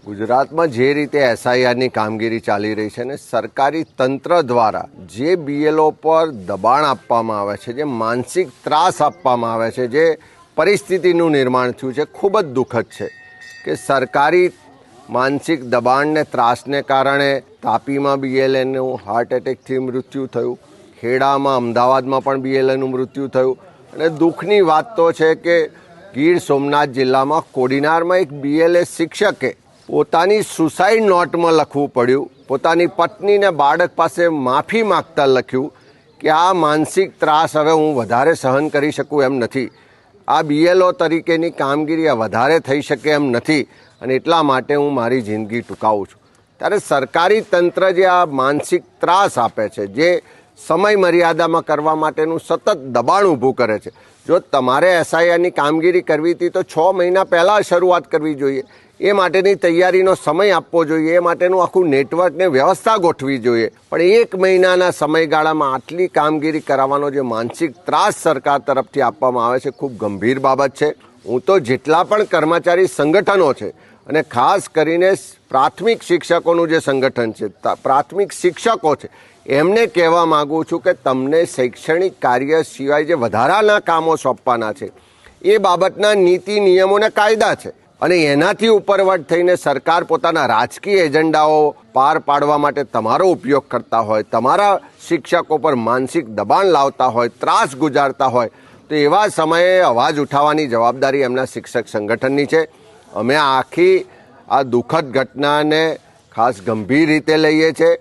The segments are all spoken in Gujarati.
ગુજરાતમાં જે રીતે એસઆઈઆરની કામગીરી ચાલી રહી છે ને સરકારી તંત્ર દ્વારા જે બીએલઓ પર દબાણ આપવામાં આવે છે, જે માનસિક ત્રાસ આપવામાં આવે છે, જે પરિસ્થિતિનું નિર્માણ થયું છે, ખૂબ જ દુઃખદ છે કે સરકારી માનસિક દબાણને ત્રાસને કારણે તાપીમાં બીએલએનું હાર્ટ એટેકથી મૃત્યુ થયું, ખેડામાં અમદાવાદમાં પણ બીએલએનું મૃત્યુ થયું અને દુઃખની વાત તો છે કે ગીર સોમનાથ જિલ્લામાં કોડીનારમાં એક બીએલએ શિક્ષકે પોતાની સુસાઇડ નોટમાં લખવું પડ્યું, પોતાની પત્નીને બાળક પાસે માફી માગતા લખ્યું કે આ માનસિક ત્રાસ હવે હું વધારે સહન કરી શકું એમ નથી, આ બીએલઓ તરીકેની કામગીરી વધારે થઈ શકે એમ નથી અને એટલા માટે હું મારી જિંદગી ટૂંકાવું છું. ત્યારે સરકારી તંત્ર જે આ માનસિક ત્રાસ આપે છે, જે સમય મર્યાદામાં કરવા માટેનું સતત દબાણ ઊભું કરે છે, જો તમારે એસઆઈઆરની કામગીરી કરવી હતી તો 6 મહિના પહેલાં શરૂઆત કરવી જોઈએ, એ માટેની તૈયારીનો સમય આપવો જોઈએ, એ માટેનું આખું નેટવર્કને વ્યવસ્થા ગોઠવી જોઈએ. પણ 1 મહિનાના સમયગાળામાં આટલી કામગીરી કરાવવાનો જે માનસિક ત્રાસ સરકાર તરફથી આપવામાં આવે છે, ખૂબ ગંભીર બાબત છે. હું તો જેટલા પણ કર્મચારી સંગઠનો છે અને ખાસ કરીને પ્રાથમિક શિક્ષકોનું જે સંગઠન છે, પ્રાથમિક શિક્ષકો છે, એમને કહેવા માગું છું કે તમને શૈક્ષણિક કાર્ય સિવાય જે વધારાના કામો સોંપવાના છે એ બાબતના નીતિ નિયમો અને કાયદા છે અને એનાથી ઉપરવટ થઈને સરકાર પોતાના રાજકીય એજન્ડાઓ પાર પાડવા માટે તમારો ઉપયોગ કરતા હોય, તમારા શિક્ષકો પર માનસિક દબાણ લાવતા હોય, ત્રાસ ગુજારતા હોય, તો એવા સમયે અવાજ ઉઠાવવાની જવાબદારી એમના શિક્ષક સંગઠનની છે. અમે આખી આ દુઃખદ ઘટનાને ખાસ ગંભીર રીતે લઈએ છીએ.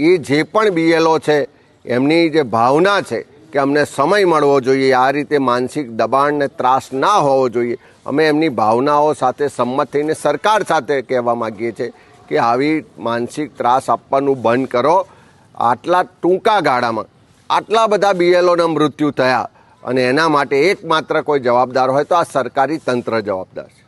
એ જે પણ બીએલઓ છે એમની જે ભાવના છે કે અમને સમય મળવો જોઈએ, આ રીતે માનસિક દબાણ ને ત્રાસ ના હોવો જોઈએ, અમે એમની ભાવનાઓ સાથે સંમત થઈને સરકાર સાથે કહેવા માગીએ છીએ કે આવી માનસિક ત્રાસ આપવાનું બંધ કરો. આટલા ટૂંકા ગાળામાં આટલા બધા બીએલઓના મૃત્યુ થયા અને એના માટે એકમાત્ર કોઈ જવાબદાર હોય તો આ સરકારી તંત્ર જવાબદાર છે.